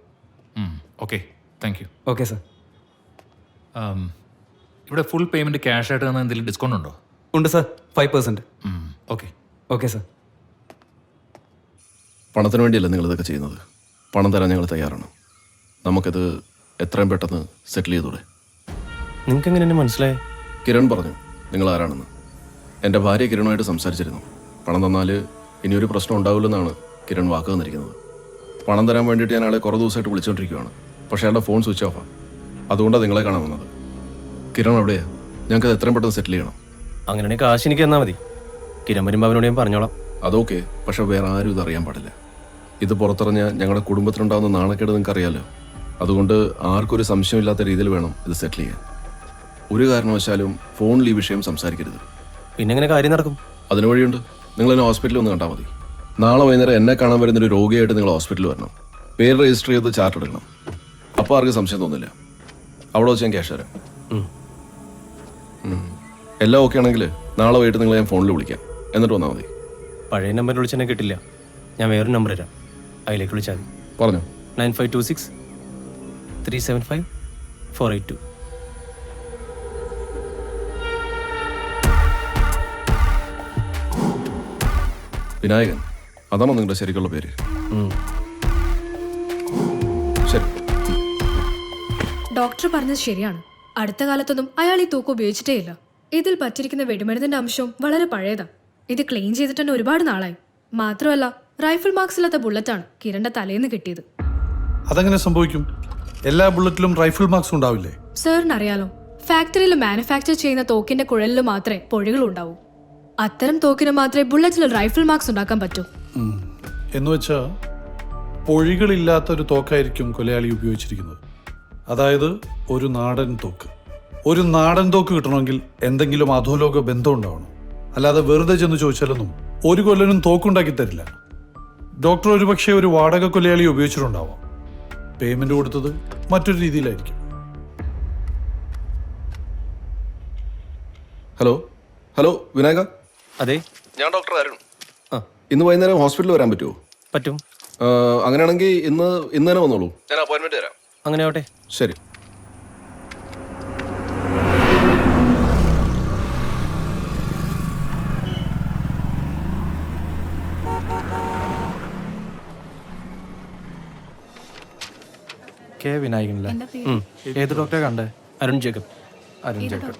Okay, thank you. Okay sir. ഇവിടെ ഫുൾ പേയ്മെൻറ്റ് ക്യാഷ് ആയിട്ട് തന്നാൽ എന്തെങ്കിലും ഡിസ്കൗണ്ട് ഉണ്ടോ? ഉണ്ട് സർ, 5%. ഓക്കെ. Okay sir. പണത്തിന് വേണ്ടിയല്ല നിങ്ങളിതൊക്കെ ചെയ്യുന്നത്. പണം തരാൻ ഞങ്ങൾ തയ്യാറാണ്. നമുക്കത് എത്രയും പെട്ടെന്ന് സെറ്റിൽ ചെയ്തൂടെ? നിങ്ങൾക്ക് എങ്ങനെ എന്നെ മനസ്സിലായി? കിരൺ പറഞ്ഞു നിങ്ങൾ ആരാണെന്ന്. എൻ്റെ ഭാര്യ കിരണുമായിട്ട് സംസാരിച്ചിരുന്നു. പണം തന്നാൽ ഇനിയൊരു പ്രശ്നം ഉണ്ടാവില്ലെന്നാണ് കിരൺ വാക്ക് തന്നിരിക്കുന്നത്. പണം തരാൻ വേണ്ടിയിട്ട് ഞാൻ ആളെ കുറേ ദിവസമായിട്ട് വിളിച്ചുകൊണ്ടിരിക്കുകയാണ്. പക്ഷേ അയാളുടെ ഫോൺ സ്വിച്ച് ഓഫാണ്. അതുകൊണ്ടാണ് നിങ്ങളെ കാണാൻ വന്നത്. കിരൺ എവിടെയാണ്? ഞങ്ങൾക്കത് എത്രയും പെട്ടെന്ന് സെറ്റിൽ ചെയ്യണം. അങ്ങനെയാണെങ്കിൽ കാശ് എനിക്ക് തന്നാൽ മതി. കിരൺ വരുമ്പോൾ അവനോട് ഞാൻ പറഞ്ഞോളാം. അതൊക്കെ, പക്ഷെ വേറെ ആരും ഇതറിയാൻ പാടില്ല. ഇത് പുറത്തിറങ്ങിയാൽ ഞങ്ങളുടെ കുടുംബത്തിനുണ്ടാകുന്ന നാണക്കേട് നിങ്ങൾക്ക് അറിയാമല്ലോ. അതുകൊണ്ട് ആർക്കൊരു സംശയമില്ലാത്ത രീതിയിൽ വേണം ഇത് സെറ്റിൽ ചെയ്യാൻ. ഒരു കാരണവശാലും ഫോണിൽ ഈ വിഷയം സംസാരിക്കരുത്. പിന്നെ എങ്ങനെ കാര്യം നടക്കും? അതിന് വഴിയുണ്ട്. നിങ്ങളെന്നെ ഹോസ്പിറ്റലിൽ ഒന്ന് കണ്ടാൽ മതി. നാളെ വൈകുന്നേരം എന്നെ കാണാൻ വരുന്നൊരു രോഗിയായിട്ട് നിങ്ങൾ ഹോസ്പിറ്റലിൽ വരണം. പേര് രജിസ്റ്റർ ചെയ്ത് ചാർട്ട് എടുക്കണം. അപ്പോൾ ആർക്കും സംശയം തോന്നില്ല. അവിടെ വെച്ച് ഞാൻ ക്യാഷ് തരാം. എല്ലാം ഓക്കെ ആണെങ്കിൽ നാളെ വൈകിട്ട് നിങ്ങളെ ഞാൻ ഫോണിൽ വിളിക്കാം. എന്നിട്ട് വന്നാൽ മതി. പഴയ നമ്പറിൽ വിളിച്ചെന്നെ കിട്ടില്ല. ഞാൻ വേറൊരു നമ്പർ തരാം. അതിലേക്ക് വിളിച്ചാൽ മതി. പറഞ്ഞു. 9526 375 482. വിനായകൻ, അതാണോ നിങ്ങളുടെ ശരിക്കുള്ള പേര്? ശരി. ഡോക്ടർ പറഞ്ഞത് ശരിയാണ്. അടുത്ത കാലത്തൊന്നും അയാൾ ഈ തൂക്ക് ഉപയോഗിച്ചിട്ടേ ഇല്ല. ഇതിൽ പറ്റിരിക്കുന്ന വെടിമരുന്നിന്റെ അംശവും വളരെ പഴയതാ. ഇത് ക്ലീൻ ചെയ്തിട്ട് തന്നെ ഒരുപാട് നാളായി. മാത്രമല്ല റൈഫിൾ മാർക്സ് ഇല്ലാത്ത ബുള്ളറ്റാണ് കിരണിന്റെ തലേന്ന് കിട്ടിയത്. അതെങ്ങനെ സംഭവിക്കും? എല്ലാ ബുള്ളറ്റിലും റൈഫിൾ മാർക്സ് ഉണ്ടാവില്ലേ? സാറിന് അറിയാലോ, ഫാക്ടറിയിൽ മാനുഫാക്ചർ ചെയ്യുന്ന തോക്കിന്റെ കുഴലിൽ മാത്രമേ പൊഴികൾ ഉണ്ടാവൂ. അത്തരം തോക്കിന് മാത്രമേ ബുള്ളറ്റിൽ റൈഫിൾ മാർക്സ് ഉണ്ടാക്കാൻ പറ്റൂ. എന്ന് വെച്ചാൽ പൊഴികളില്ലാത്ത ഒരു തോക്കായിരിക്കും കൊലയാളി ഉപയോഗിച്ചിരിക്കുന്നത്. അതായത് ഒരു നാടൻ തോക്ക്. ഒരു നാടൻ തോക്ക് കിട്ടണമെങ്കിൽ എന്തെങ്കിലും അധോലോക ബന്ധം ഉണ്ടാവണം. അല്ലാതെ വെറുതെ ചെന്ന് ചോദിച്ചാലൊന്നും ഒരു കൊല്ലനും തോക്കുണ്ടാക്കി തരില്ല. ഡോക്ടർ ഒരുപക്ഷെ ഒരു വാടക കൊലയാളി ഉപയോഗിച്ചിട്ടുണ്ടാവാം. പേയ്മെന്റ് കൊടുത്തത് മറ്റൊരു രീതിയിലായിരിക്കും. ഹലോ ഹലോ വിനായക, അതെ, ഞാൻ ഡോക്ടർ അരുൺ. ആ. ഇന്ന് വൈകുന്നേരം ഹോസ്പിറ്റലിൽ വരാൻ പറ്റുമോ? പറ്റും. അങ്ങനെയാണെങ്കിൽ ഇന്ന് തന്നെ വന്നോളൂ. ഞാൻ അപ്പോയിൻമെന്റ് തരാം. അങ്ങനെ ആവട്ടെ. ശരി. കെ വിനായകനല്ലേ? ഏത് ഡോക്ടറെ കണ്ടേ? അരുൺ ജേക്കബ്. അരുൺ ജേക്കബ്.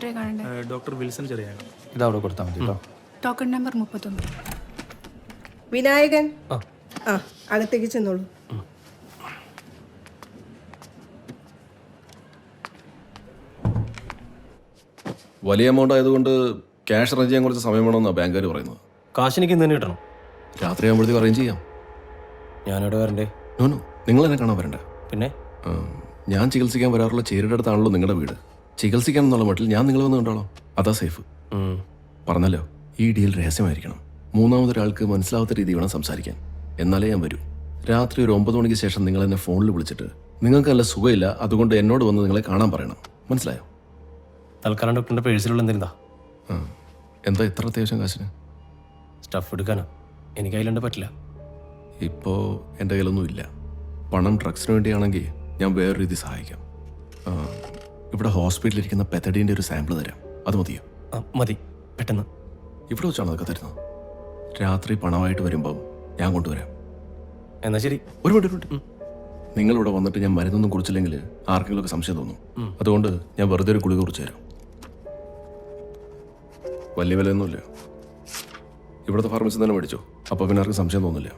ഡോക്ടർ വിൽസൺ ചെറിയാൻ. ഇതവിടെ കൊടുത്താൽ മതി കേട്ടോ. Token number 31. വിനായകൻ, ആ അകത്തേക്ക് ചെന്നോളൂ. വലിയ എമൗണ്ട് ആയതുകൊണ്ട് ക്യാഷ് അറേഞ്ച് ചെയ്യാൻ കുറച്ച് സമയം വേണമെന്നാണ് ബാങ്കുകാർ പറയുന്നത്. കാശ് എനിക്ക് ഇന്ന് തന്നെ കിട്ടണം. രാത്രി ആകുമ്പോഴത്തേക്ക് അറേഞ്ച് ചെയ്യാം. ഞാനിവിടെ വരണ്ടേ? നോനോ, നിങ്ങൾ എന്നെ കാണാൻ വരണ്ട. പിന്നെ ഞാൻ ചികിത്സിക്കാൻ വരാറുള്ള ചേരിയുടെ അടുത്താണല്ലോ നിങ്ങളുടെ വീട്. ചികിത്സിക്കാൻ എന്നുള്ള മട്ടിൽ ഞാൻ നിങ്ങൾ വന്ന് കണ്ടോളാം. അതാ സേഫ്. പറഞ്ഞല്ലോ, ഈ ഡീൽ രഹസ്യമായിരിക്കണം. മൂന്നാമതൊരാൾക്ക് മനസ്സിലാവാത്ത രീതി വേണം സംസാരിക്കാൻ. എന്നാലേ ഞാൻ വരൂ. രാത്രി ഒരു 9 മണിക്ക് ശേഷം നിങ്ങൾ എന്നെ ഫോണിൽ വിളിച്ചിട്ട് നിങ്ങൾക്ക് നല്ല സുഖമില്ല, അതുകൊണ്ട് എന്നോട് വന്ന് നിങ്ങളെ കാണാൻ പറയണം. മനസ്സിലായോ? തൽക്കാലം ഡോക്ടറിന്റെ പേഴ്സിലുള്ള എന്തിനാ? എന്താ ഇത്ര അത്യാവശ്യം കാശിന്? സ്റ്റഫ് എടുക്കാനാ. എനിക്ക് അതിലുണ്ട് പറ്റില്ല. ഇപ്പോൾ എൻ്റെ കയ്യിലൊന്നും ഇല്ല. പണം ഡ്രഗ്സിന് വേണ്ടിയാണെങ്കിൽ ഞാൻ വേറെ രീതി സഹായിക്കാം. ഇവിടെ ഹോസ്പിറ്റലിൽ ഇരിക്കുന്ന പെത്തഡീൻ്റെ ഒരു സാമ്പിൾ തരാം. അത് മതിയോ? മതി, പെട്ടെന്ന്. ഇവിടെ വെച്ചാണ് അതൊക്കെ തരുന്നത്. രാത്രി പണമായിട്ട് വരുമ്പം ഞാൻ കൊണ്ടുവരാം. എന്നാ ശരി. ഒരു മിനിറ്റ്. നിങ്ങളിവിടെ വന്നിട്ട് ഞാൻ മരുന്നൊന്നും കുറിച്ചില്ലെങ്കിൽ ആർക്കെങ്കിലും ഒക്കെ സംശയം തോന്നും. അതുകൊണ്ട് ഞാൻ വെറുതെ ഒരു ഗുളിക കുറിച്ച് തരാം. വലിയ വിലയൊന്നുമില്ല. ഇവിടുത്തെ ഫാർമസി തന്നെ മേടിച്ചോ. അപ്പോൾ പിന്നെ ആർക്കും സംശയം തോന്നില്ല.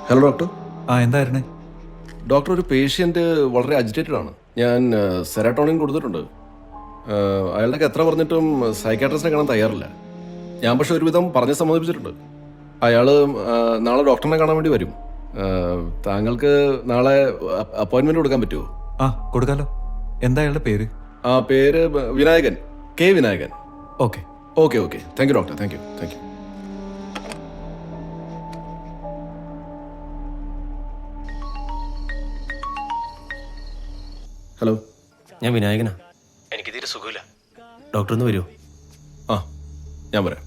Hello doctor. എന്തായിരുന്നേ? ഡോക്ടർ, ഒരു പേഷ്യൻ്റ് വളരെ അജിറ്റേറ്റഡ് ആണ്. ഞാൻ സെറാട്ടോണിൻ കൊടുത്തിട്ടുണ്ട്. അയാളുടെ എത്ര പറഞ്ഞിട്ടും സൈക്കാട്രിസ്റ്റിനെ കാണാൻ തയ്യാറില്ല. ഞാൻ പക്ഷെ ഒരുവിധം പറഞ്ഞ് സമ്മതിപ്പിച്ചിട്ടുണ്ട്. അയാൾ നാളെ ഡോക്ടറിനെ കാണാൻ വേണ്ടി വരും. താങ്കൾക്ക് നാളെ അപ്പോയിൻമെൻറ്റ് കൊടുക്കാൻ പറ്റുമോ? കൊടുക്കാലോ. എന്താ അയാളുടെ പേര്? പേര് Vinayakan, K Vinayakan. Okay. Thank you doctor. Thank you. Hello, ഞാൻ വിനായകനാ. എനിക്ക് തീരെ സുഖമില്ല. ഡോക്ടർ ഒന്ന് വരുമോ? ഞാൻ വരാം.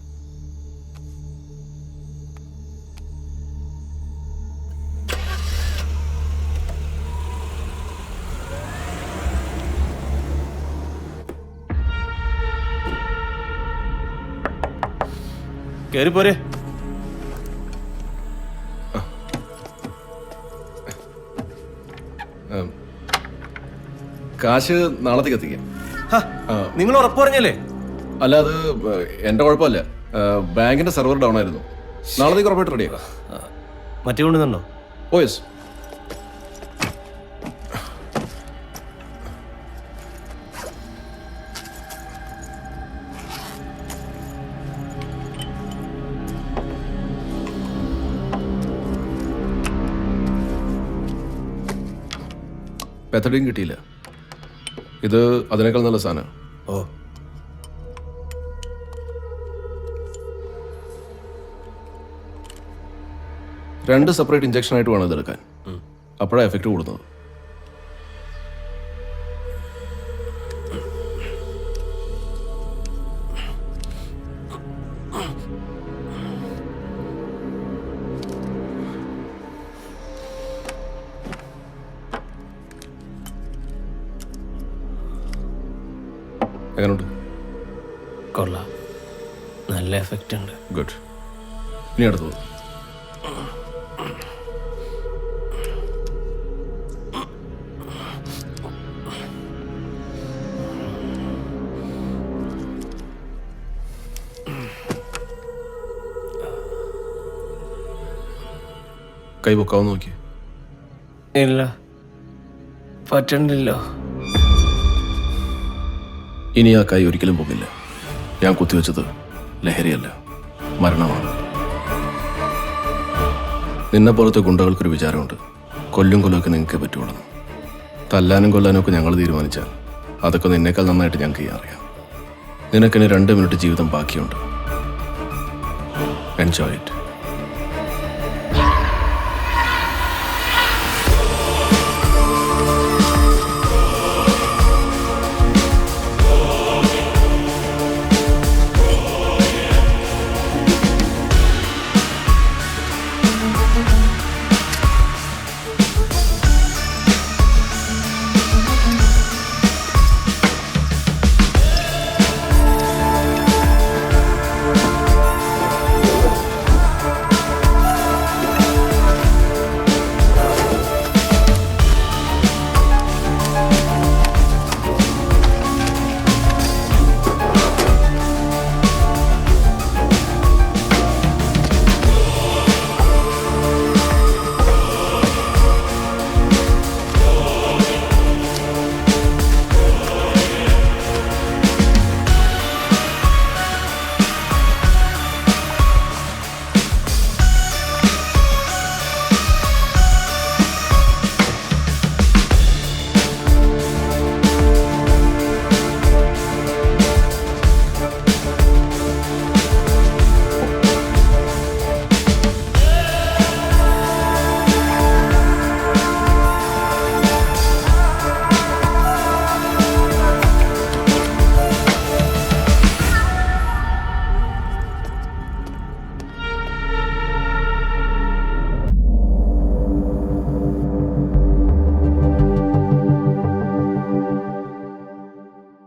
കയറി പോരെ. കാശ് നാളത്തേക്ക് എത്തിക്കാം. നിങ്ങൾ ഉറപ്പ് പറഞ്ഞല്ലേ? അല്ല, അത് എൻ്റെ കുഴപ്പമല്ല. ബാങ്കിന്റെ സെർവർ ഡൗൺ ആയിരുന്നു. നാളത്തേക്ക് ഉറപ്പായിട്ട് റെഡിയാക്കാം. മറ്റേ കൊണ്ടുവന്നുണ്ടോ? ഓ യെസ്. പെത്തഡിയും കിട്ടിയില്ല. ഇത് അതിനേക്കാൾ നല്ല സാധനം. ഓ, രണ്ട് സെപ്പറേറ്റ് ഇഞ്ചക്ഷൻ ആയിട്ട് വേണം ഇതെടുക്കാൻ. അപ്പോഴാണ് എഫക്റ്റ് കൂടുന്നത്. എങ്ങനെയുണ്ട്? കൊള്ളാം. നല്ല എഫക്റ്റ് ഉണ്ട്. ഗുഡ്. ഇനി അടുത്തത്. കൈ പൊക്കാവുന്ന നോക്കി. ഇല്ല, പറ്റണില്ലോ. ഇനി ആ കൈ ഒരിക്കലും പോകില്ല. ഞാൻ കുത്തിവെച്ചത് ലഹരിയല്ല, മരണമാണ്. നിന്നെ പോലത്തെ ഗുണ്ടകൾക്കൊരു വിചാരമുണ്ട്, കൊല്ലും കൊല്ലമൊക്കെ നിങ്ങൾക്ക് പറ്റുള്ളൂ. തല്ലാനും കൊല്ലാനും ഒക്കെ ഞങ്ങൾ തീരുമാനിച്ചാൽ അതൊക്കെ നിന്നേക്കാൾ നന്നായിട്ട് ഞങ്ങൾക്ക് അറിയാം. നിനക്കിനി 2 മിനിറ്റ് ജീവിതം ബാക്കിയുണ്ട്. Enjoy it.